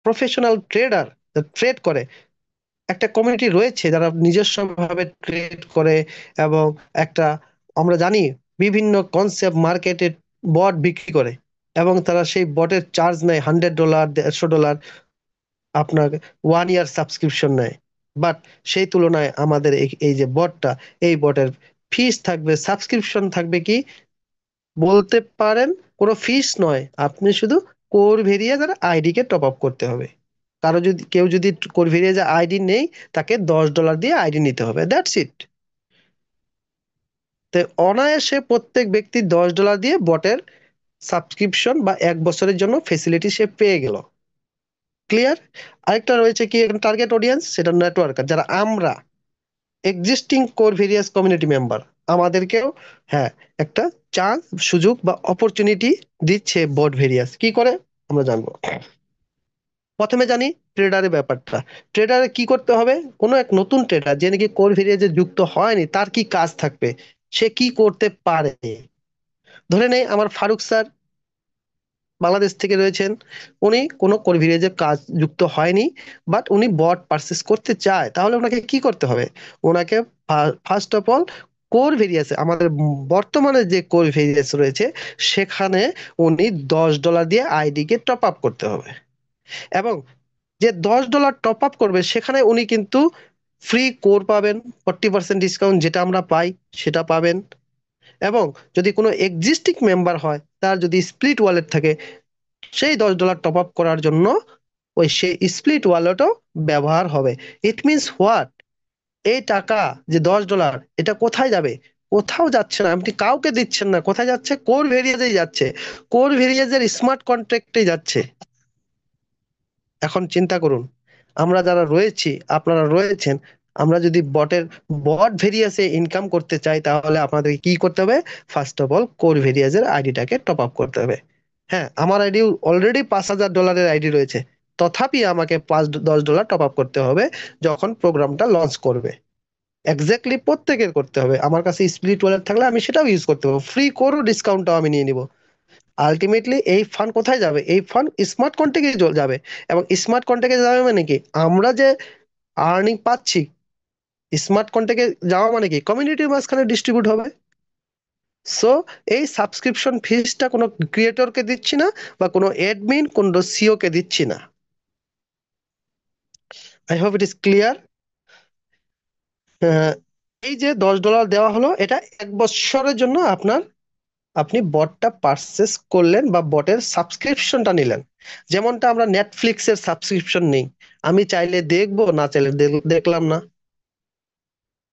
Professional tedder trade করে, একটা community রয়েছে যারা নিজস্বভাবে ট্রেড করে, এবং একটা আমরা জানি বিভিন্ন কনসেপ্ট মার্কেটে বট বিক্রি করে, এবং তারা সেই বটের চার্জ নেয় $100, $150, আপনার 1 ইয়ার সাবস্ক্রিপশন নেয়। বাট সেই তুলনায় আমাদের এই যে বটটা, এই বটের ফিস থাকবে, সাবস্ক্রিপশন থাকবে কি বলতে পারেন, কোনো ফিস নয়, আপনি শুধু core various ID K top up করতে হবে। কেউ যদি কোর ভেরিয়াস আইডি নেই, তাকে $10 দিয়ে আইডি নিতে হবে, দ্যাটস ইট। তো অনায়াসে প্রত্যেক ব্যক্তি $10 দিয়ে বটের সাবস্ক্রিপশন বা 1 বছরের জন্য ফেসিলিটি সে পেয়ে গেল। ক্লিয়ার? আরেকটা রয়েছে কি টার্গেট অডিয়েন্স, সেটা নেটওয়ার্কার, যারা আমরা existing core various community member, আমাদেরকেও হ্যাঁ একটা চান্স, সুযোগ বা অপরচুনিটি দিচ্ছে বট ভেরিয়াস। কি করে আমরা জানবো। প্রথমে জানি ট্রেডারের ব্যাপারটা। ট্রেডারে কি করতে হবে, কোনো এক নতুন ট্রেডার যে নাকি কোর ভেরিয়াসে যুক্ত হয়নি, তার কি কাজ থাকবে, সে কি করতে পারে। ধরে নেই আমার ফারুক স্যার বাংলাদেশ থেকে রয়েছেন, উনি কোনো কোর ভেরিয়াসের কাজ যুক্ত হয়নি, বাট উনি বট পারচেস করতে চায়, তাহলে ওনাকে কি করতে হবে। ওনাকে ফার্স্ট অফ অল কোর ভেরিয়াসে, আমাদের বর্তমানে যে কোর ভেরিয়াস রয়েছে, সেখানে উনি $10 দিয়ে আইডি কে টপ আপ করতে হবে। এবং যে $10 টপ আপ করবে, সেখানে উনি কিন্তু ফ্রি কোর পাবেন, 40% ডিসকাউন্ট যেটা আমরা পাই সেটা পাবেন। এবং যদি কোনো এক্সিস্টিং মেম্বার হয়, তার যদি স্প্লিট ওয়ালেট থাকে, সেই $10 টপ আপ করার জন্য ওই সেই স্প্লিট ওয়ালেটও ব্যবহার হবে। ইট মিনস হোয়াট, এই টাকা যে $10, এটা কোথায় যাবে? কোথাও যাচ্ছে না, আপনি কাউকে দিচ্ছেন না, কোথায় যাচ্ছে? কোর ভেরিয়াসেই যাচ্ছে, কোর ভেরিয়াসের স্মার্ট কন্ট্রাক্টে যাচ্ছে। এখন চিন্তা করুন, আমরা যারা রয়েছি, আপনারা রয়েছেন, আমরা যদি বট ভেরিয়াসে ইনকাম করতে চাই, তাহলে আপনাদেরকে কি করতে হবে? ফার্স্ট অফ অল কোর ভেরিয়াসের আইডিটাকে টপ আপ করতে হবে। হ্যাঁ, আমার আইডি অলরেডি $5,000 আইডি রয়েছে, তথাপি আমাকে $10 টপ আপ করতে হবে যখন প্রোগ্রামটা লঞ্চ করবে। এক্স্যাক্টলি প্রত্যেকের করতে হবে। আমার কাছে স্প্লিট ওয়ালেট থাকলে আমি সেটাও ইউজ করতে পারবো, ফ্রি কোরও ডিসকাউন্টটাও আমি নিয়ে নিব। আলটিমেটলি এই ফান্ড কোথায় যাবে? এই ফান্ড স্মার্ট কন্ট্রাক্টে যাবে। এবং স্মার্ট কন্ট্রাক্টে যাবে মানে কি, আমরা যে আর্নিং পাচ্ছি, স্মার্ট কন্ট্রাক্টে যাওয়া মানে কি, কমিউনিটির মাঝখানে ডিস্ট্রিবিউট হবে। সো এই সাবস্ক্রিপশন ফিসটা কোনো ক্রিয়েটরকে দিচ্ছি না, বা কোনো অ্যাডমিন, কোনো সিও কে দিচ্ছি না। I hope it is clear. এই যে $10 দেওয়া হলো, এটা 1 বছরের জন্য আপনি বটটা পারচেস করলেন বা বটের সাবস্ক্রিপশনটা নিলেন। যেমনটা আমরা নেটফ্লিক্সের সাবস্ক্রিপশন নেই, আমি চাইলে দেখবো, না চাইলে দেখলাম না,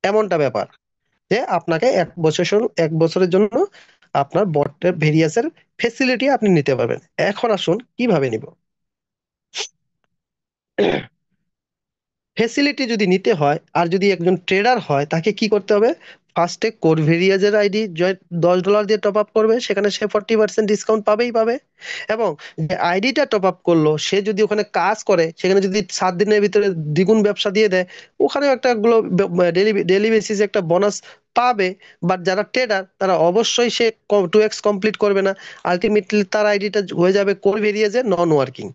এমনটা ব্যাপার। যে আপনাকে 1 বছরের জন্য আপনার বটের ভেরিয়াসের ফেসিলিটি আপনি নিতে পারবেন। এখন আসুন কিভাবে নিব। ফেসিলিটি যদি নিতে হয়, আর যদি একজন ট্রেডার হয়, তাকে কি করতে হবে? ফার্স্টে কোর ভেরিয়াজের আইডি $10 দিয়ে টপ আপ করবে, সেখানে সে 40% ডিসকাউন্ট পাবেই পাবে। এবং যে আইডিটা টপ আপ করলো, সে যদি ওখানে কাজ করে, সেখানে যদি 7 দিনের ভিতরে দ্বিগুণ ব্যবসা দিয়ে দেয়, ওখানেও একটা ডেলি ডেলি বেসিস একটা বোনাস পাবে। বাট যারা ট্রেডার, তারা অবশ্যই সে 2x কমপ্লিট করবে না, আলটিমেটলি তার আইডিটা হয়ে যাবে কোর ভেরিয়াজে নন ওয়ার্কিং।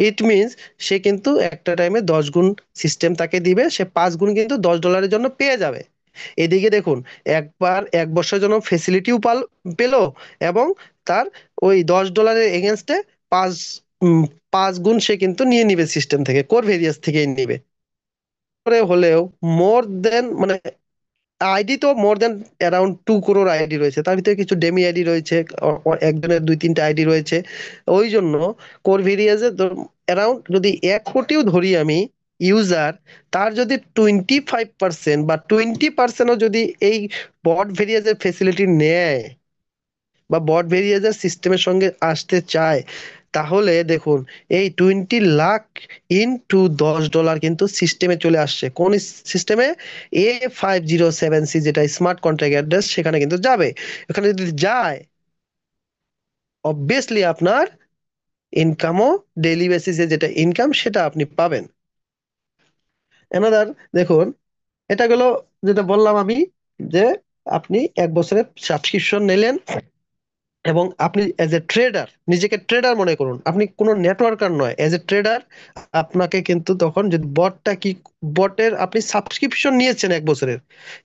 ইট মিনস সে কিন্তু একটা টাইমে 10 গুণ সিস্টেম তাকে দিবে, সে 5 গুণ কিন্তু $10 জন্য পেয়ে যাবে। এদিকে দেখুন, একবার 1 বছরের জন্য ফেসিলিটিও পেলো, এবং তার ওই $10 এগেনস্টে পাঁচ 5 গুণ সে কিন্তু নিয়ে নিবে সিস্টেম থেকে, কোর ভেরিয়াস থেকেই নিবে। করে হলেও মোর দেন, মানে আইডি তো মোর দেন অ্যারাউন্ড 2 crore আইডি রয়েছে, তার ভিতরে কিছু ডেমি আইডি রয়েছে, একজনের 2-3টা আইডি রয়েছে। ওই জন্য কোর ভেরিয়াসে অ্যারাউন্ড যদি 1 কোটিও ধরি আমি ইউজার, তার যদি 25% বা 20%ও যদি এই বট ভেরিয়াসের ফেসিলিটি নেয়, বা বট ভেরিয়াসের সিস্টেমের সঙ্গে আসতে চায়, তাহলে দেখুন, এই 20 লাখ ইনটু $10 কিন্তু সিস্টেমে চলে আসছে। কোন সিস্টেমে? A507C, যেটা স্মার্ট কন্ট্রাক্ট অ্যাড্রেস, সেখানে কিন্তু যাবে। এখানে যদি যায়, অবভিয়াসলি আপনার ইনকামও ডেইলি বেসিসে যেটা ইনকাম, সেটা আপনি পাবেন। এনাদার দেখুন, এটা গেল যেটা বললাম আমি, যে আপনি 1 বছরের সাবস্ক্রিপশন নিলেন, এবং আপনি এজ এ ট্রেডার, নিজেকে ট্রেডার মনে করুন, আপনি কোনো নেটওয়ার্কার নয়, এজ এ ট্রেডার আপনাকে কিন্তু তখন যদি বটটা কি, বটের আপনি সাবস্ক্রিপশন নিয়েছেন 1 বছরের,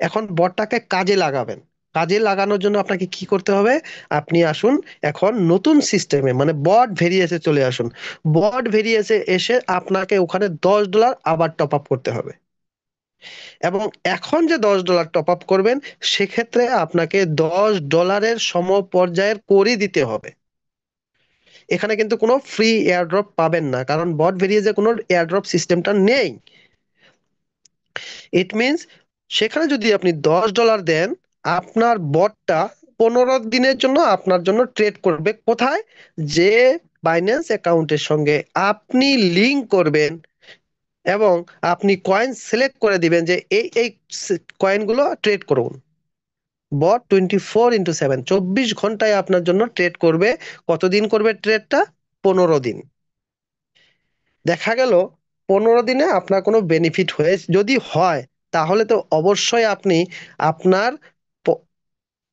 এখন বটটাকে কাজে লাগাবেন। কাজে লাগানোর জন্য আপনাকে কি করতে হবে? আপনি আসুন এখন নতুন সিস্টেমে, মানে বট ভেরিয়েসে চলে আসুন। বট ভেরিয়েসে এসে আপনাকে ওখানে $10 আবার টপ আপ করতে হবে। এবং এখন যে $10 টপ আপ করবেন, সেক্ষেত্রে আপনাকে $10 সমপর্যায়ের করে দিতে হবে। এখানে কিন্তু কোনো ফ্রি এয়ারড্রপ পাবেন না, কারণ বট ভেরিয়েজে কোনো এয়ারড্রপ সিস্টেমটা নেই। ইট মিনস সেখানে যদি আপনি $10 দেন, আপনার বটটা 15 দিনের জন্য আপনার জন্য ট্রেড করবে। কোথায়? যে বাইন্যান্স অ্যাকাউন্টের সঙ্গে আপনি লিংক করবেন, এবং আপনি কয়েন সিলেক্ট করে দিবেন যে এই এই কয়েনগুলো ট্রেড করুন। বট 24x7, 24 ঘন্টায় আপনার জন্য ট্রেড করবে। কতদিন করবে ট্রেডটা? 15 দিন। দেখা গেল 15 দিনে আপনার কোনো বেনিফিট হয়ে যদি হয়, তাহলে তো অবশ্যই আপনি আপনার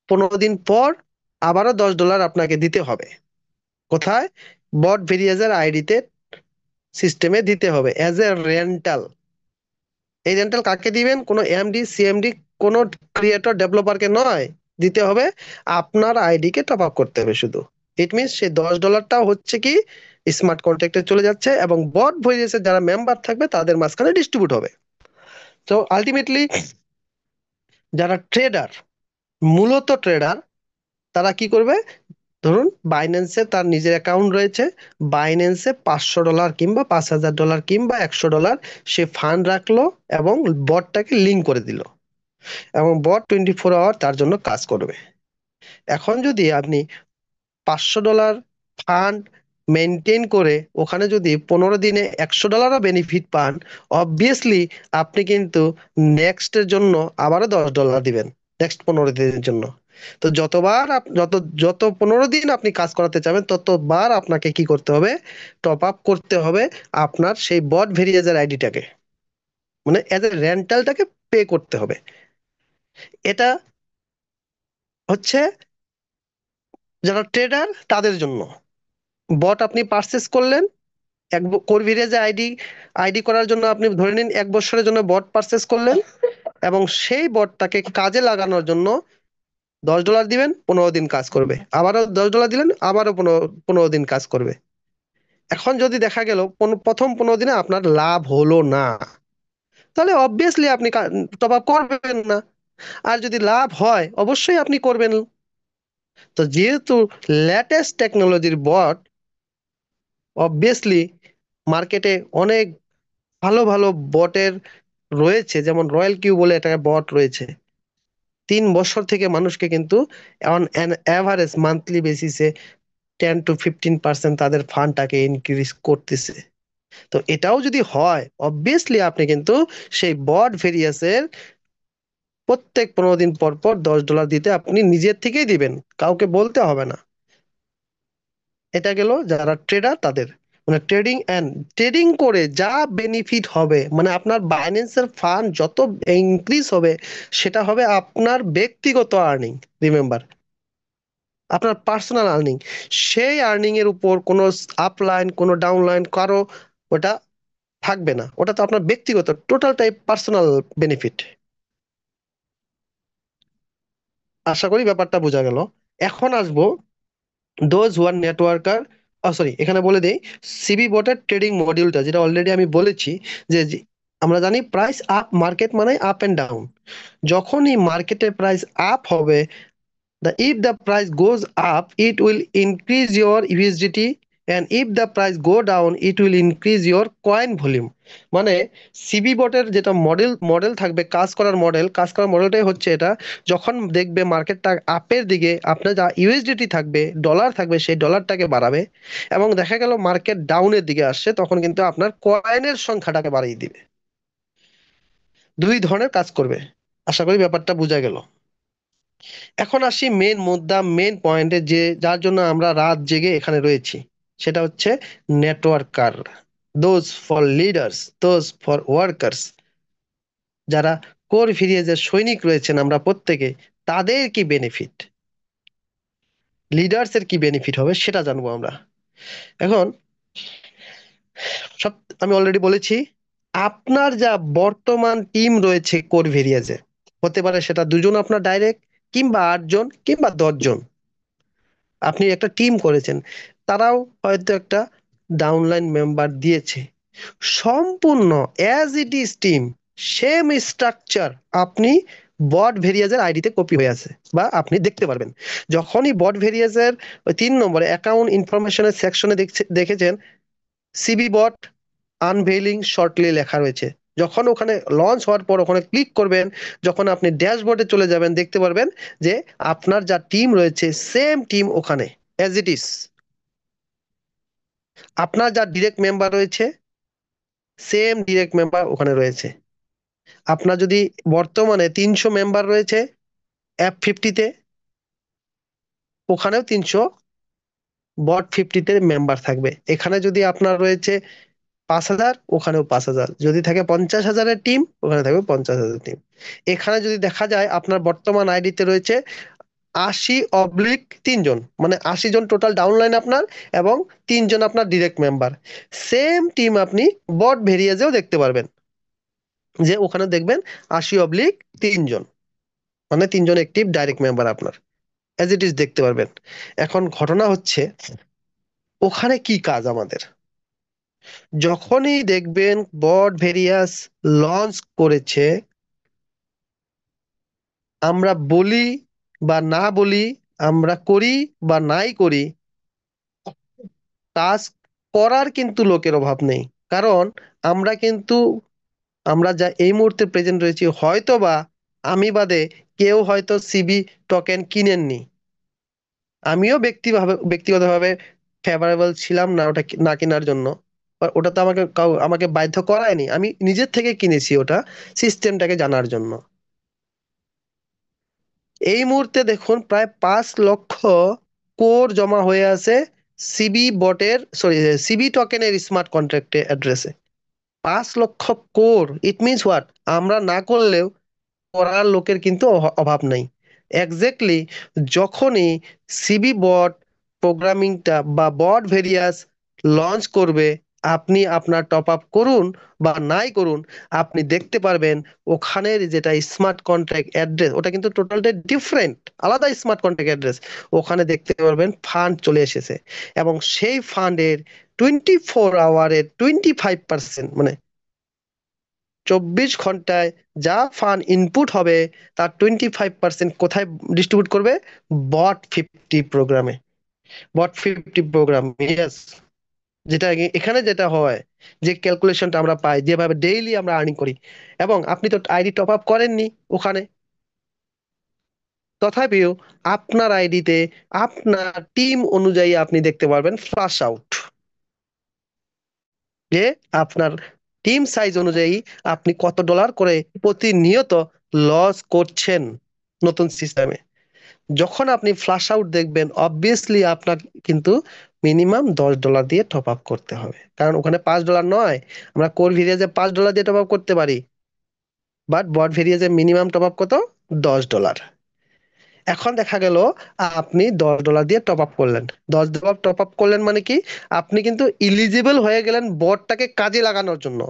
15 দিন পর আবারও $10 আপনাকে দিতে হবে। কোথায়? বট ভেরিয়েজের আইডিতে, সিস্টেমে দিতে হবে অ্যাজ এ রেন্টাল। এই রেন্টাল কাকে দিবেন? কোনো এমডি সিএমডি, কোনো ক্রিয়েটর ডেভেলপারকে নয়, দিতে হবে আপনার আইডি কে টপ আপ করতে হবে শুধু। ইট মিনস সেই $10টাও হচ্ছে কি স্মার্ট কন্ট্রাক্টে চলে যাচ্ছে, এবং বট ভয়েসের যারা মেম্বার থাকবে তাদের মাঝখানে ডিস্ট্রিবিউট হবে। তো আলটিমেটলি যারা ট্রেডার, মূলত ট্রেডার, তারা কি করবে? ধরুন বাইন্যান্সে তার নিজের অ্যাকাউন্ট রয়েছে, বাইন্যান্সে $500 কিংবা $5000 কিংবা $100 সে ফান্ড রাখলো, এবং বটটাকে লিঙ্ক করে দিল, এবং বট 24 আওয়ার তার জন্য কাজ করবে। এখন যদি আপনি $500 ফান্ড মেনটেন করে ওখানে যদি 15 দিনে $100 বেনিফিট পান, অবভিয়াসলি আপনি কিন্তু নেক্সটের জন্য আবারও $10 দিবেন, নেক্সট 15 দিনের জন্য। তো যতবার যত যত 15 দিন আপনি কাজ করাতে চাবেন, ততবার আপনাকে কি করতে হবে? টপ আপ করতে হবে আপনার সেই বট ভেরিয়েজের আইডিটাকে, মানে এজ এ রেন্টালটাকে পে করতে হবে। এটা হচ্ছে যারা ট্রেডার তাদের জন্য। বট আপনি পারচেস করলেন, এক কর্ভিরেজে আইডি আইডি করার জন্য আপনি ধরে নিন 1 বছরের জন্য বট পারচেস করলেন, এবং সেই বটটাকে কাজে লাগানোর জন্য $10 দিবেন, 15 দিন কাজ করবে। আবারও $10 দিলেন, আবারও 15 দিন কাজ করবে। এখন যদি দেখা গেল প্রথম 15 দিনে আপনার লাভ হলো না, তাহলে অবভিয়াসলি আপনি টপ আপ করবেন না। আর যদি লাভ হয়, অবশ্যই আপনি করবেন। তো যেহেতু লেটেস্ট টেকনোলজির বট, অবভিয়াসলি মার্কেটে অনেক ভালো ভালো বটের রয়েছে, যেমন রয়্যাল কিউ বলে একটা বট রয়েছে। 3 বছর থেকে মানুষকে কিন্তু অন অ্যান অ্যাভারেজ মান্থলি বেসিসে 10 to 15% তাদের ফান্ডটাকে ইনক্রিজ করতেছে। তো এটাও যদি হয়, অবভিয়াসলি আপনি কিন্তু সেই বট ভেরিয়াসের প্রত্যেক 15 দিন পর পর $10 দিতে আপনি নিজের থেকেই দিবেন, কাউকে বলতে হবে না। এটা গেল যারা ট্রেডার তাদের, মানে ট্রেডিং করে যা বেনিফিট হবে, মানে আপনার বাইন্যান্সের ফান্ড যত ইনক্রিজ হবে, সেটা হবে আপনার ব্যক্তিগত আর্নিং। রিমেম্বার, আপনার পার্সোনাল আর্নিং। সেই আর্নিং এর উপর কোনো আপলাইন, কোনো ডাউনলাইন কারো ওটা থাকবে না। ওটা তো আপনার ব্যক্তিগত, টোটাল টাইপ পার্সোনাল বেনিফিট। আশা করি ব্যাপারটা বোঝা গেল। এখন আসবো those who are networker, sorry, এখানে বলে দেই সিবি বটের ট্রেডিং মডিউলটা, যেটা অলরেডি আমি বলেছি যে আমরা জানি প্রাইস আপ মার্কেট মানে আপ এন্ড ডাউন। যখনই মার্কেটের প্রাইস আপ হবে, if the price goes up, it will increase your USDT, and if the price go down, it will increase your coin volume। মানে সিবি বটের যেটা model থাকবে, কাজ করার মডেলটাই হচ্ছে এটা। যখন দেখবে মার্কেটটা আপের দিকে, আপনার যা ইউএসডিটি থাকবে, ডলার থাকবে, সেই ডলারটাকে বাড়াবে, এবং দেখা গেল মার্কেট ডাউনের দিকে আসছে, তখন কিন্তু আপনার কয়েনের সংখ্যাটাকে বাড়িয়ে দিবে। দুই ধরনের কাজ করবে। আশা করি ব্যাপারটা বোঝা গেল। এখন আসি মেন মুদ্রা, মেন পয়েন্টে, যে যার জন্য আমরা রাত জেগে এখানে রয়েছি, সেটা হচ্ছে networker, those for leaders, those for workers. যারা কোর ভিলিয়েজের সৈনিক রয়েছেন আমরা প্রত্যেকে, তাদের কি বেনিফিট? লিডার্স এর কি বেনিফিট হবে সেটা জানবো আমরা এখন। সব আমি অলরেডি বলেছি, আপনার যা বর্তমান টিম রয়েছে কোর ভেরিয়াজে, হতে পারে সেটা দুজন আপনার ডাইরেক্ট, কিংবা 8 জন, কিংবা 10 জন। আপনি একটা টিম করেছেন, তারাও হয়তো একটা ডাউনলাইন মেম্বার দিয়েছে, সম্পূর্ণ as it is team, same structure আপনি বট ভেরিয়াজের আইডিতে কপি হয়ে আছে বা আপনি দেখতে পারবেন। যখনই বট ভেরিয়াজের ওই 3 নম্বরে অ্যাকাউন্ট ইনফরমেশনের সেকশনে দেখেছেন সিবি বট আনভেইলিং শর্টলি লেখা রয়েছে, যখন ওখানে লঞ্চ হওয়ার পর ওখানে ক্লিক করবেন, যখন আপনি ড্যাশবোর্ডে চলে যাবেন দেখতে পারবেন যে আপনার যা টিম রয়েছে সেম টিম ওখানে অ্যাজ ইট ইজ। আপনার যা ডিরেক্ট মেম্বার রয়েছে সেম ডিরেক্ট মেম্বার ওখানে রয়েছে। আপনার যদি বর্তমানে 300 মেম্বার রয়েছে F50-তে, ওখানেও 300 বট 50-তে মেম্বার থাকবে। এখানে যদি আপনার রয়েছে 5,000, ওখানেও 5,000, যদি থাকে 50,000-এর টিম, ওখানে থাকবে 50,000 টিম। এখানে যদি দেখা যায় আপনার বর্তমান আইডিতে রয়েছে 80/3 জন, মানে 80 জন টোটাল ডাউনলাইন আপনার, এবং 3 জন আপনার ডিরেক্ট মেম্বার। সেম টিম আপনি বট ভেরিয়েজেও দেখতে পারবেন, যে ওখানে দেখবেন 80/3 জন, মানে 3 জন একটিভ ডাইরেক্ট মেম্বার আপনার অ্যাজ ইট ইজ দেখতে পারবেন। এখন ঘটনা হচ্ছে ওখানে কি কাজ আমাদের, যখনই দেখবেন বট ভেরিয়াস লঞ্চ করেছে, আমরা বলি বা না বলি, আমরা করি বা নাই করি, কাজ করার কিন্তু লোকের অভাব নেই। কারণ আমরা কিন্তু, আমরা যা এই মুহূর্তে প্রেজেন্ট রয়েছি, হয়তোবা আমি বাদে কেউ হয়তো সিবি টোকেন কিনেননি। আমিও ব্যক্তিগতভাবে ফেভারেবল ছিলাম না ওটা না কেনার জন্য। ওটা তো আমাকে বাধ্য করায়নি, আমি নিজের থেকে কিনেছি ওটা সিস্টেমটাকে জানার জন্য। এই মুহূর্তে দেখুন প্রায় 5 লক্ষ কোর জমা হয়ে আছে সিবি বটের, সরি, সিবি টোকেনের স্মার্ট কন্ট্রাক্টে অ্যাড্রেসে। 5 লক্ষ কোর, ইট মিনস হোয়াট, আমরা না করলেও করার লোকের কিন্তু অভাব নাই। এক্স্যাক্টলি যখনই সিবি বট প্রোগ্রামিংটা বা বট ভেরিয়াস লঞ্চ করবে, আপনি আপনার টপ আপ করুন বা নাই করুন, আপনি দেখতে পারবেন ওখানের যেটা স্মার্ট কন্ট্রাক্ট অ্যাড্রেস, ওটা কিন্তু টোটালটা ডিফারেন্ট, আলাদা স্মার্ট কন্ট্রাক্ট অ্যাড্রেস। ওখানে দেখতে পারবেন ফান্ড চলে এসেছে, এবং সেই ফান্ডের 24 আওয়ারের 25%, মানে 24 ঘন্টায় যা ফান্ড ইনপুট হবে তার 25% কোথায় ডিস্ট্রিবিউট করবে? বট 50 প্রোগ্রামে। বট 50 প্রোগ্রাম, ইয়েস। যেটা এখানে যেটা হয়, যে ক্যালকুলেশনটা আমরা পাই, যেভাবে ডেইলি আমরা আর্নিং করি, এবং আপনি তো আইডি টপ আপ করেননি ওখানে, তথাপিও আপনার আইডিতে আপনার টিম অনুযায়ী আপনি দেখতে পারবেন ফ্লাশ আউট, যে আপনার টিম সাইজ অনুযায়ী আপনি কত ডলার করে প্রতিনিয়ত লস করছেন নতুন সিস্টেমে। যখন আপনি ফ্লাশ আউট দেখবেন, অবভিয়াসলি আপনার কিন্তু মিনিমাম $10 দিয়ে টপ আপ করতে হবে, কারণ ওখানে $5 নয়। আমরা কোর ভেরিয়াজে $5 দিয়ে টপ আপ করতে পারি, বাট বট ভেরিয়াজে মিনিমাম টপ আপ কত? $10। এখন দেখা গেল আপনি $10 দিয়ে টপ আপ করলেন, $10 টপ আপ করলেন মানে কি, আপনি কিন্তু ইলিজিবল হয়ে গেলেন বটটাকে কাজে লাগানোর জন্য।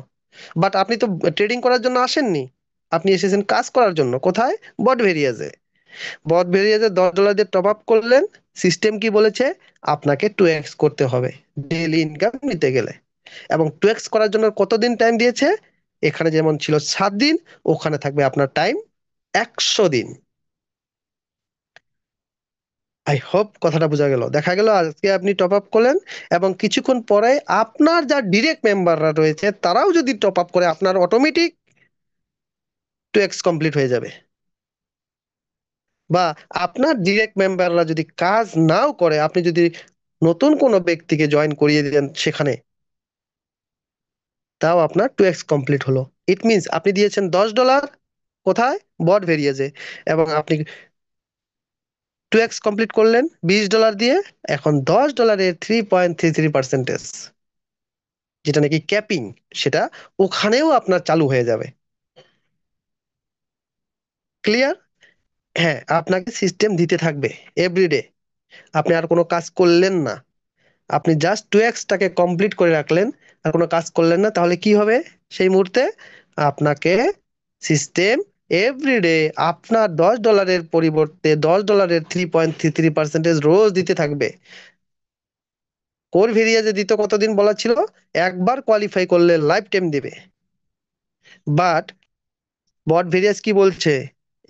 বাট আপনি তো ট্রেডিং করার জন্য আসেননি, আপনি এসেছেন কাজ করার জন্য। কোথায়? বট ভেরিয়াজে। বট ভেরিয়াজে $10 দিয়ে টপ আপ করলেন, সিস্টেম কি বলেছে? আপনাকে 2x করতে হবে ডেইলি ইনকাম নিতে গেলে। এবং 2x করার জন্য কতদিন টাইম দিয়েছে? এখানে যেমন ছিল 7 দিন, ওখানে থাকবে আপনার টাইম 100 দিন। আই হোপ কথাটা বোঝা গেল। দেখা গেল আজকে আপনি টপ আপ করলেন, এবং কিছুক্ষণ পরে আপনার যা ডিরেক্ট মেম্বাররা রয়েছে তারাও যদি টপ আপ করে, আপনার অটোমেটিক 2x কমপ্লিট হয়ে যাবে। বা আপনার ডিরেক্ট মেম্বাররা যদি কাজ নাও করে, আপনি যদি নতুন কোনো ব্যক্তিকে জয়েন করিয়ে দেন সেখানে, তাও আপনার 2x কমপ্লিট হলো। ইট মিনস আপনি দিয়েছেন $10, কোথায়? বট ভেরিয়েছে, এবং আপনি 2x কমপ্লিট করলেন $20 দিয়ে। এখন $10-এর 3.33%, যেটা নাকি ক্যাপিং, সেটা ওখানেও আপনার চালু হয়ে যাবে। ক্লিয়ার? হ্যাঁ, আপনাকে সিস্টেম দিতে থাকবে এভরিডে, আপনি আর কোনো কাজ করলেন না, আপনি জাস্ট 2x টাকে কমপ্লিট করে রাখলেন, আর কোনো কাজ করলেন না, তাহলে কি হবে সেই মুহূর্তে? আপনাকে সিস্টেম এভরিডে আপনার $10 পরিবর্তে $10 3.33% রোজ দিতে থাকবে। কোর ভেরিয়া যে দিত কতদিন বলা ছিল? একবার কোয়ালিফাই করলে লাইফ টাইম দিবে। বাট বট ভেরিয়াস কি বলছে?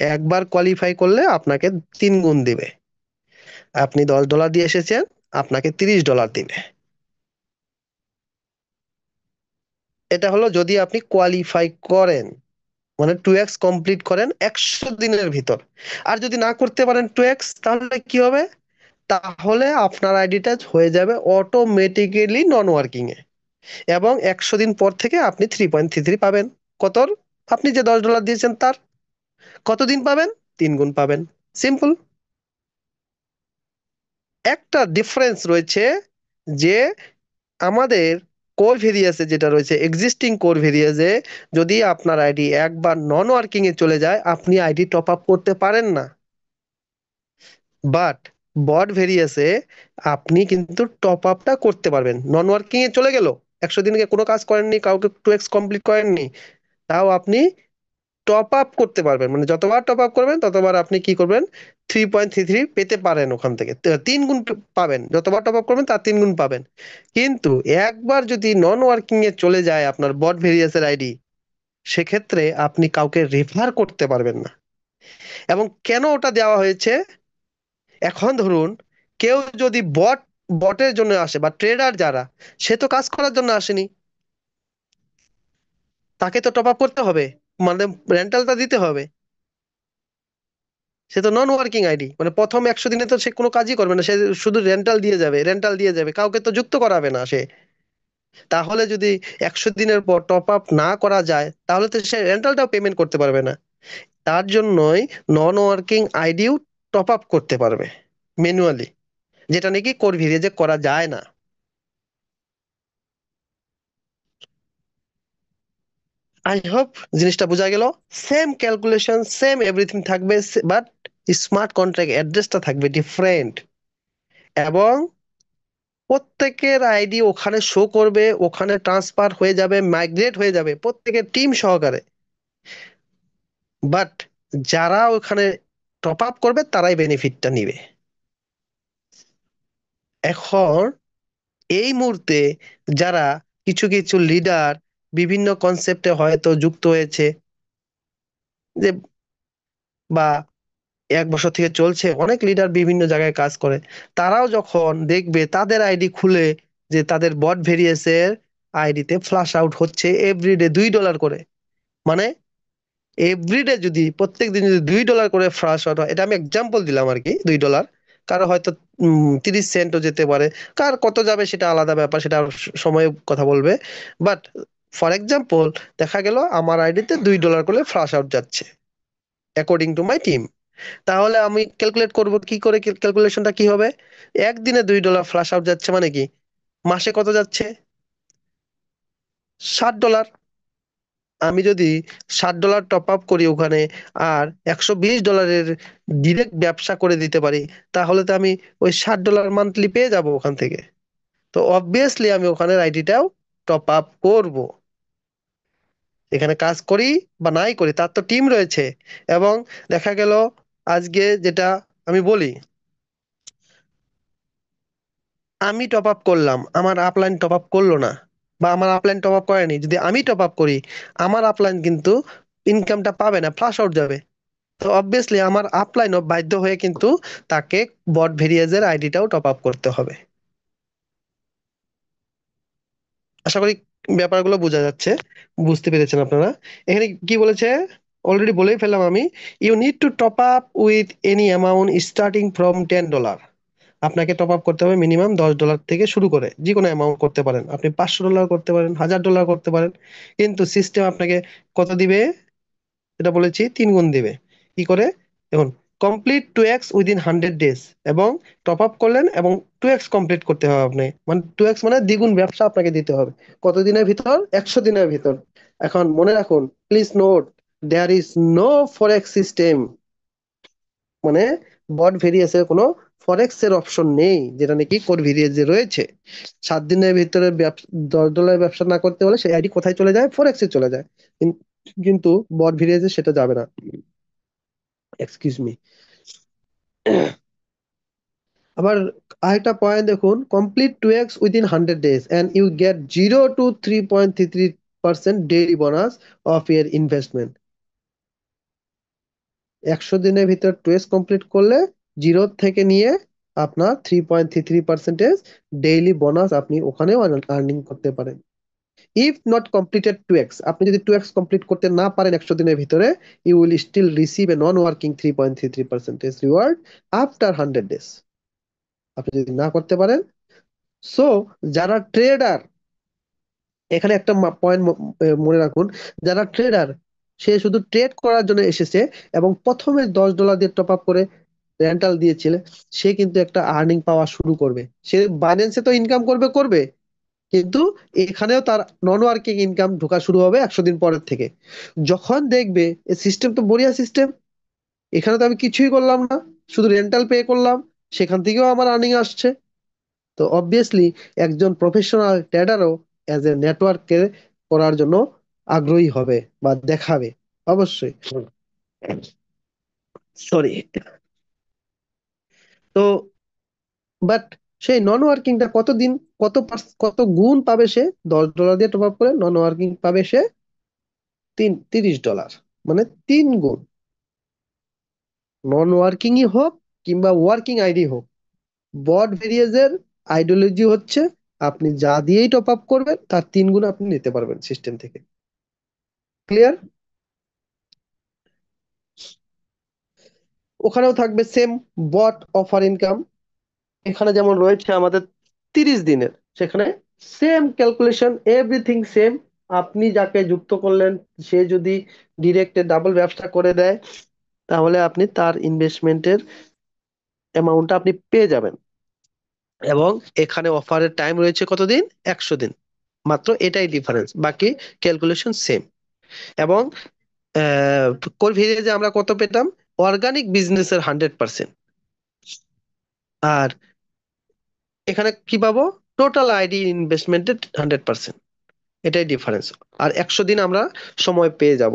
একবার কোয়ালিফাই করলে আপনাকে 3 গুণ দিবে। আপনি $10 দিয়ে এসেছেন, আপনাকে $30 দিবে। এটা হলো যদি আপনি কোয়ালিফাই করেন, মানে 2x কমপ্লিট করেন 100 দিনের ভিতর। আর যদি না করতে পারেন 2x, তাহলে কি হবে? তাহলে আপনার আইডিটা হয়ে যাবে অটোমেটিক্যালি নন ওয়ার্কিং এ, এবং 100 দিন পর থেকে আপনি 3.33 পাবেন। কত? আপনি যে $10 দিয়েছেন তার কতদিন পাবেন? 3 গুণ পাবেন। সিম্পল। একটা ডিফারেন্স রয়েছে, যে আমাদের কোর ভেরিয়াসে যেটা রয়েছে, এক্সিস্টিং কোর ভেরিয়াসে যদি আপনার আইডি একবার নন ওয়ার্কিং এ চলে যায়, আপনি আইডি টপ আপ করতে পারেন না। বাট বট ভেরিয়াসে আপনি কিন্তু টপ আপটা করতে পারবেন। নন ওয়ার্কিং এ চলে গেল, 100 দিনকে কোনো কাজ করেননি, কাউকে 2x কমপ্লিট করেননি, তাও আপনি টপ আপ করতে পারবেন। মানে যতবার টপ আপ করবেন ততবার আপনি কি করবেন? 3.33 পেতে পারেন, ওখান থেকে 3 গুণ পাবেন। যতবার টপ আপ করবেন তার 3 গুণ পাবেন। কিন্তু একবার যদি নন ওয়ার্কিং এ চলে যায় আপনার বট ভেরিয়াসের আইডি, সেক্ষেত্রে আপনি কাউকে রেফার করতে পারবেন না। এবং কেন ওটা দেওয়া হয়েছে? এখন ধরুন কেউ যদি বটের জন্য আসে, বা ট্রেডার যারা, সে তো কাজ করার জন্য আসেনি, তাকে তো টপ আপ করতে হবে, মানে রেন্টালটা দিতে হবে। সে তো নন ওয়ার্কিং আইডি, মানে প্রথম 100 দিনে তো সে কোনো কাজই করবে না, সে শুধু রেন্টাল দিয়ে যাবে, কাউকে তো যুক্ত করাবে না সে। তাহলে যদি 100 দিনের পর টপ আপ না করা যায়, তাহলে তো সে রেন্টালটাও পেমেন্ট করতে পারবে না। তার জন্যই নন ওয়ার্কিং আইডিও টপ আপ করতে পারবে ম্যানুয়ালি, যেটা নাকি কোর ভিলেজে করা যায় না। আই হোপ জিনিসটা বোঝা গেল। সেম ক্যালকুলেশন, সেম এভরিথিং থাকবে, বাট স্মার্ট কন্ট্রাক্ট অ্যাড্রেসটা থাকবে ডিফারেন্ট। এবং প্রত্যেকের আইডি ওখানে শো করবে, ওখানে ট্রান্সফার হয়ে যাবে, মাইগ্রেট হয়ে যাবে প্রত্যেকের টিম সহকারে। বাট যারা ওখানে টপ আপ করবে তারাই বেনিফিটটা নিবে। এখন এই মুহূর্তে যারা কিছু কিছু লিডার বিভিন্ন কনসেপ্টে হয়তো যুক্ত হয়েছে, যে বা 1 বছর থেকে চলছে, অনেক লিডার বিভিন্ন জায়গায় কাজ করে, তারাও যখন দেখবে তাদের আইডি খুলে যে তাদের বট ভেরিয়েসের আইডিতে ফ্লাশ আউট হচ্ছে এভরিডে $2 করে, মানে এভরিডে যদি প্রত্যেক দিন যদি $2 করে ফ্লাশ আউট হয়, এটা আমি এক্সাম্পল দিলাম আর কি, $2, কারো হয়তো 30 সেন্টও যেতে পারে, কার কত যাবে সেটা আলাদা ব্যাপার, সেটা সময় কথা বলবে। বাট ফর এক্সাম্পল, দেখা গেল আমার আইডিতে $2 করে ফ্লাশ আউট যাচ্ছে অ্যাকর্ডিং টু মাই টিম। তাহলে আমি ক্যালকুলেট করব কি করে, ক্যালকুলেশনটা কি হবে? একদিনে $2 ফ্লাশ আউট যাচ্ছে মানে কি, মাসে কত যাচ্ছে? $60। আমি যদি $60 টপ আপ করি ওখানে, আর $120 ডিরেক্ট ব্যবসা করে দিতে পারি, তাহলে তো আমি ওই $60 মান্থলি পেয়ে যাব ওখান থেকে। তো অবভিয়াসলি আমি ওখানের আইডিটাও টপ আপ করব। এখানে কাজ করি বা নাই করি, তার তো টিম রয়েছে। এবং দেখা গেল আজকে যেটা আমি বলি, আমি টপ আপ করলাম, আমার আপলাইন টপ আপ করলো না, বা আমার আপলাইন টপ আপ করেনি, যদি আমি টপ আপ করি, আমার আপলাইন কিন্তু ইনকামটা পাবে না, ফ্লাশ আউট যাবে। তো অবভিয়াসলি আমার আপলাইনও বাধ্য হয়ে কিন্তু তাকে বট ভেরিয়েজের আইডিটাও টপ আপ করতে হবে। আশা করি ব্যাপারগুলো বোঝা যাচ্ছে, বুঝতে পেরেছেন আপনারা। এখানে কি বলেছে অলরেডি বলেই ফেললাম আমি। You need to top up with any amount starting from $10। আপনাকে টপ আপ করতে হবে মিনিমাম $10 থেকে শুরু করে, যে কোনো অ্যামাউন্ট করতে পারেন আপনি, $500 করতে পারেন, $1000 করতে পারেন। কিন্তু সিস্টেম আপনাকে কত দিবে? এটা বলেছি 3 গুণ দিবে। কি করে? দেখুন, কমপ্লিট 2x উইদিন 100 ডেজ, এবং টপ আপ করলেন এবং 2x কমপ্লিট করতে হবে আপনি, মানে 2x মানে দ্বিগুণ ব্যবসা আপনাকে দিতে হবে। কতদিনের ভিতর? 100 দিনের ভিতর। এখন মনে রাখুন, please note, there is no forex system, মানে বট ভেরিয়েসের কোনো ফরেক্স এর অপশন নেই, যেটা নাকি কোরভিরিয়াজে রয়েছে। 7 দিনের ভিতরে $10 ব্যবসা না করতে হলে সেই আইডি কোথায় চলে যায়? ফরেক্সে চলে যায়। কিন্তু বট ভিরিয়াজে সেটা যাবে না। Excuse me. আবার আরেকটা পয়েন্ট দেখুন, complete 2x within 100 days and you get 0 to 3.33% daily bonus of year investment. 100 দিনের ভিতর 2x কমপ্লিট করলে 0 থেকে নিয়ে আপনার 3.33% ডেইলি বোনাস আপনি ওখানেও আর্নিং করতে পারেন। ইফ নট কমপ্লিটেড 2x, আপনি যদি 2x কমপ্লিট করতে না পারেন 100 দিনের ভিতরে, you will still receive a non working 3.33% reward after 100 days। আপনি যদি না করতে পারেন, সো যারা ট্রেডার, এখানে একটা পয়েন্ট মনে রাখুন, যারা ট্রেডার, সে শুধু ট্রেড করার জন্য এসেছে এবং প্রথমে $10 দিয়ে টপ আপ করে রেন্টাল দিয়েছিল, সে কিন্তু একটা আর্নিং পাওয়া শুরু করবে। সে বাইন্যান্সে তো ইনকাম করবে করবে, কিন্তু এখানেও তার নন ওয়ার্কিং ইনকাম ঢোকা শুরু হবে 100 দিন পরের থেকে। যখন দেখবে এই সিস্টেম তো বঢ়িয়া সিস্টেম, এখানে তো আমি কিছুই করলাম না, শুধু রেন্টাল পে করলাম, সেখান থেকেও আমার আর্নিং আসছে, তো অবভিয়াসলি একজন প্রফেশনাল ট্রেডারও অ্যাজ এ নেটওয়ার্কে করার জন্য আগ্রহী হবে বা দেখাবে, অবশ্যই। সরি। তো বাট সেই নন ওয়ার্কিংটা কতদিন, কত গুণ পাবে সে? $10 দিয়ে টপ আপ করে নন ওয়ার্কিং পাবে সে $30, মানে 3 গুণ। নন ওয়ার্কিংই হোক কিংবা ওয়ার্কিং আইডি হোক, বট ভেরিয়েজের আইডিওলজি হচ্ছে আপনি যা দিয়েই টপ আপ করবেন তার 3 গুণ আপনি নিতে পারবেন সিস্টেম থেকে। ক্লিয়ার? ওখানেও থাকবে সেম বট অফার ইনকাম। এখানে যেমন রয়েছে আমাদের 30 দিনের, সেখানে সেম ক্যালকুলেশন, এভরিথিং সেম। আপনি যাকে যুক্ত করলেন, সে যদি ডিরেক্টে ডাবল ব্যবসা করে দেয়, তাহলে আপনি তার ইনভেস্টমেন্টের অ্যামাউন্টটা আপনি পেয়ে যাবেন। এবং এখানে অফারের টাইম রয়েছে কতদিন? 100 দিন মাত্র, এটাই ডিফারেন্স, বাকি ক্যালকুলেশন সেম। এবং কোর ভিলেজে আমরা কত পেতাম? অর্গানিক বিজনেসের 100%। আর এখানে কি পাবো? টোটাল আইডি ইনভেস্টমেন্টের 100%। এটাই ডিফারেন্স। আর 100 দিন আমরা সময় পেয়ে যাব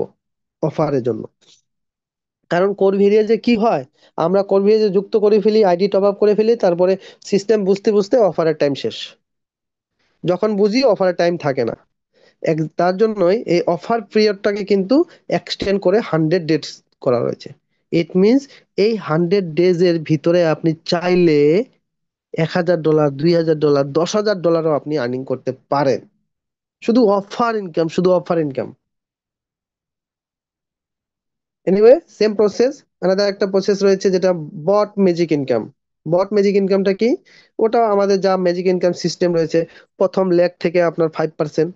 অফারের জন্য। কারণ কোর ভিলেজে কি হয়, আমরা কোর ভিলেজে যুক্ত করে ফেলি, আইডি টপ আপ করে ফেলি, তারপরে সিস্টেম বুঝতে বুঝতে অফারের টাইম শেষ। যখন বুঝি অফারের টাইম থাকে না। তার জন্যই এই অফার পিরিয়ডটাকে কিন্তু এক্সটেন্ড করে 100 ডেজ করা হয়েছে। ইট মিনস এই 100 ডেজ এর ভিতরে আপনি চাইলে $1000, $2000, $10,000ও আপনি আর্নিং করতে পারেন। শুধু অফার ইনকাম, শুধু offer income. Anyway, same process. আলাদা একটা প্রসেস রয়েছে যেটা বট ম্যাজিক ইনকাম। বট ম্যাজিক ইনকামটা কি? ওটা আমাদের যা ম্যাজিক ইনকাম সিস্টেম রয়েছে, প্রথম লেগ থেকে আপনার 5%,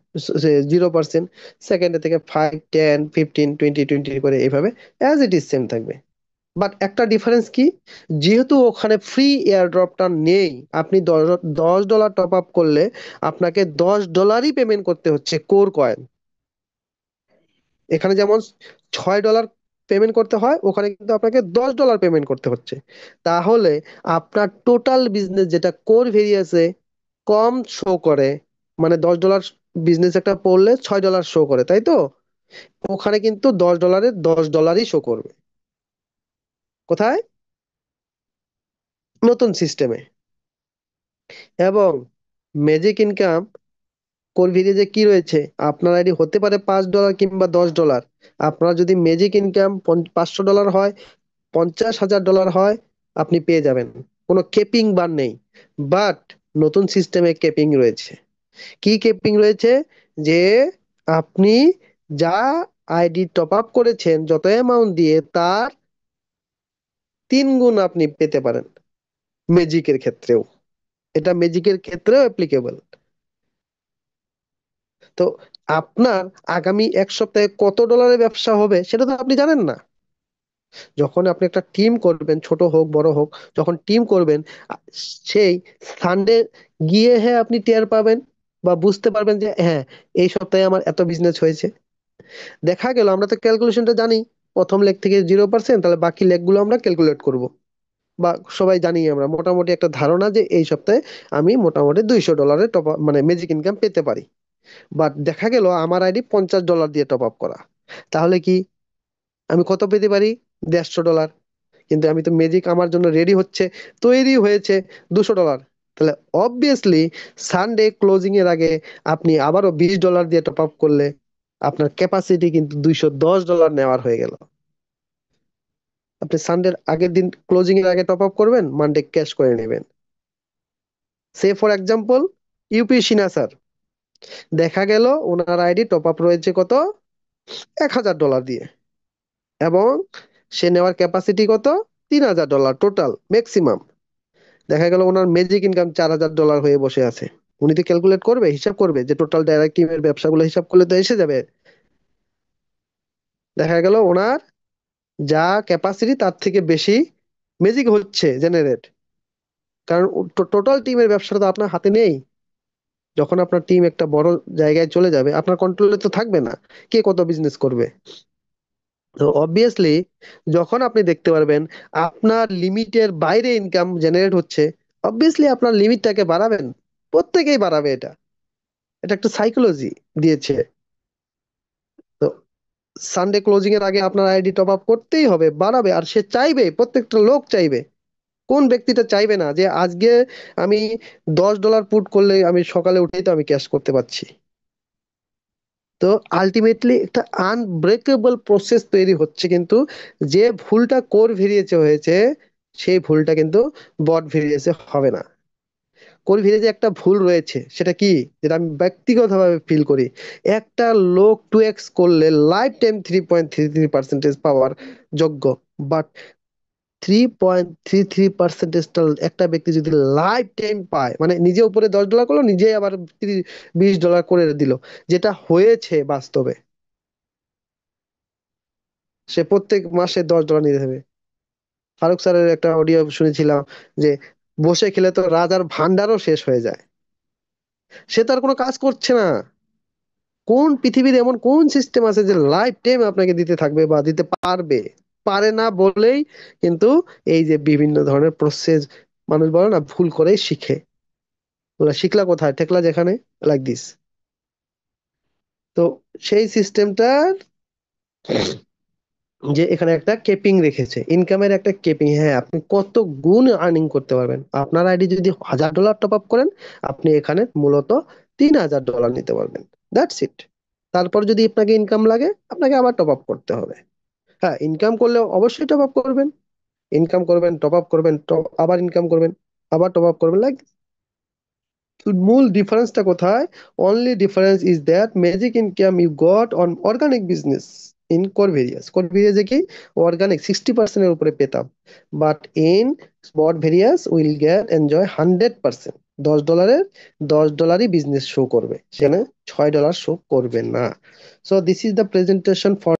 0%, সেকেন্ডে থেকে 5, 10, 15, 20 করে এইভাবে অ্যাজ ইট ইজ সেম থাকবে। বাট একটা ডিফারেন্স কি, যেহেতু ওখানে ফ্রি এয়ার ড্রপটা নেই, আপনি $10 টপ আপ করলে আপনাকে $10ই পেমেন্ট করতে হচ্ছে কোর কয়েন। এখানে যেমন $6 পেমেন্ট করতে হয়, ওখানে কিন্তু আপনাকে $10 পেমেন্ট করতে হচ্ছে। তাহলে আপনার টোটাল বিজনেস যেটা কোর ভেরিয়াসে কম শো করে, মানে $10 বিজনেস একটা পড়লে $6 শো করে, তাই তো? ওখানে কিন্তু $10 $10ই শো করবে। কোথায়? নতুন সিস্টেমে। এবং ম্যাজিক ইনকাম কোর ভিলেজে কি রয়েছে, আপনার আইডি হতে পারে $5 কিংবা $10। আপনার যদি ম্যাজিক ইনকাম $500 হয়, $50,000 হয়, আপনি পেয়ে যাবেন। কোনো কেপিং বার নেই। বাট নতুন সিস্টেমে কেপিং রয়েছে। কি কেপিং রয়েছে? যে আপনি যা আইডি টপ আপ করেছেন যত অ্যামাউন্ট দিয়ে, তার 3 গুণ আপনি পেতে পারেন ম্যাজিকের ক্ষেত্রেও। এটা ম্যাজিকের ক্ষেত্রেও অ্যাপ্লিকেবল। তো আপনার আগামী 1 সপ্তাহে কত ডলারের ব্যবসা হবে সেটা তো আপনি জানেন না। যখন আপনি একটা টিম করবেন, ছোট হোক বড় হোক, যখন টিম করবেন, সেই সানডে গিয়ে হ্যাঁ আপনি টের পাবেন বা বুঝতে পারবেন যে হ্যাঁ, এই সপ্তাহে আমার এত বিজনেস হয়েছে। দেখা গেল আমরা তো ক্যালকুলেশনটা জানি, প্রথম লেগ থেকে 0%, তাহলে বাকি লেগ গুলো আমরা ক্যালকুলেট করব। বা সবাই জানি আমরা মোটামুটি একটা ধারণা যে এই সপ্তাহে আমি মোটামুটি $200 টপ আপ মানে ম্যাজিক ইনকাম পেতে পারি। বাট দেখা গেল আমার আইডি $50 দিয়ে টপ আপ করা, তাহলে কি আমি কত পেতে পারি? $150। কিন্তু আমি তো ম্যাজিক আমার জন্য রেডি হচ্ছে, তৈরি হয়েছে $200। তাহলে অবভিয়াসলি সানডে ক্লোজিং এর আগে আপনি আবারও $20 দিয়ে টপ আপ করলে আপনার ক্যাপাসিটি কিন্তু $210 নেওয়ার হয়ে গেল। আপনি সানডের আগের দিন ক্লোজিং এর আগে টপ আপ করবেন, মানডে ক্যাশ করে নেবেন। সে ফর এক্সাম্পল ইউপি সিনা স্যার, দেখা গেল ওনার আইডি টপ আপ রয়েছে কত, $1000 দিয়ে, এবং সে নেওয়ার ক্যাপাসিটি কত, $3000 টোটাল ম্যাক্সিমাম। দেখা গেল ওনার ম্যাজিক ইনকাম $4000 হয়ে বসে আছে। উনি তো ক্যালকুলেট করবে, হিসাব করবে যে টোটাল ডাইরেক্ট টিমের ব্যবসাগুলো হিসাব করলে তো এসে যাবে। দেখা গেল ওনার যা ক্যাপাসিটি তার থেকে বেশি ম্যাজিক হচ্ছে জেনারেট, কারণ টোটাল টিমের ব্যবসাটা তো আপনার হাতে নেই। যখন আপনার টিম একটা বড় জায়গায় চলে যাবে, আপনার কন্ট্রোলে তো থাকবে না কে কত বিজনেস করবে। তো অবভিয়াসলি যখন আপনি দেখতে পারবেন আপনার লিমিটের বাইরে ইনকাম জেনারেট হচ্ছে, অবভিয়াসলি আপনার লিমিটটাকে বাড়াবেন। প্রত্যেকেই বাড়াবে এটা, এটা একটা সাইকোলজি দিয়েছে। তো সানডে ক্লোজিং এর আগে আপনার আইডি টপ আপ করতেই হবে, বাড়াবে, আর সে চাইবে, প্রত্যেকটা লোক চাইবে। কোন ব্যক্তিটা চাইবে না যে আজকে আমি $10 পুট করলে আমি সকালে উঠেই তো আমি ক্যাশ করতে পারছি। তো আলটিমেটলি একটা আনব্রেকেবল প্রসেস তৈরি হচ্ছে, কিন্তু যে ভুলটা কোর ভেরিয়েছে হয়েছে, সেই ভুলটা কিন্তু বট ভেরিয়েছে হবে না। কোর ভেরিয়েছে একটা ভুল রয়েছে, সেটা কি, যেটা আমি ব্যক্তিগতভাবে ফিল করি, একটা লোক 2x করলে লাইফ টাইম 3.33% পাওয়ার যোগ্য। বাট 3.33%টা একটা ব্যক্তি যদি লাইফ টাইম পায়, মানে নিজে উপরে $10 করলো, নিজে আবার $20 করে দিল, যেটা হয়েছে বাস্তবে, সে প্রত্যেক মাসে $10 নিতে হবে। ফারুক স্যারের একটা অডিও শুনেছিলাম যে বসে খেলে তো রাজার ভান্ডারও শেষ হয়ে যায়। সে তার কোনো কাজ করছে না। কোন পৃথিবীর এমন কোন সিস্টেম আছে যে লাইফ টাইম আপনাকে দিতে থাকবে বা দিতে পারবে? পারে না বলেই কিন্তু এই যে বিভিন্ন ধরনের প্রসেস, মানুষ বলে না ভুল করেই শিখে। ওরা শিখলা কোথায়, ঠেকলা যেখানে, লাইক দিস। তো সেই সিস্টেমটার যে এখানে একটা কেপিং রেখেছে, ইনকামের একটা কেপিং, হ্যাঁ আপনি কত গুণ আর্নিং করতে পারবেন। আপনার আইডি যদি $1000 টপ আপ করেন, আপনি এখানে মূলত $3000 নিতে পারবেন। That's it. তারপর যদি আপনাকে ইনকাম লাগে, আপনাকে আবার টপ আপ করতে হবে। হ্যাঁ, ইনকাম করলে অবশ্যই টপ আপ করবেন, ইনকাম করবেন, টপ আপ করবেন, আবার ইনকাম করবেন, আবার টপ আপ করবেন, লাইক। মূল ডিফারেন্সটা কোথায়? Only difference is that magic income you got on organic business in করভেরিয়াস। করভেরিয়াসে কি অর্গানিক 60% এর উপরে পেতাম, বাট ইন স্পট ভেরিয়াস উইল গেট এনজয় 100%। $10 $10ই বিজনেস শো করবে, সেখানে $6 শো করবে না। So this is the presentation for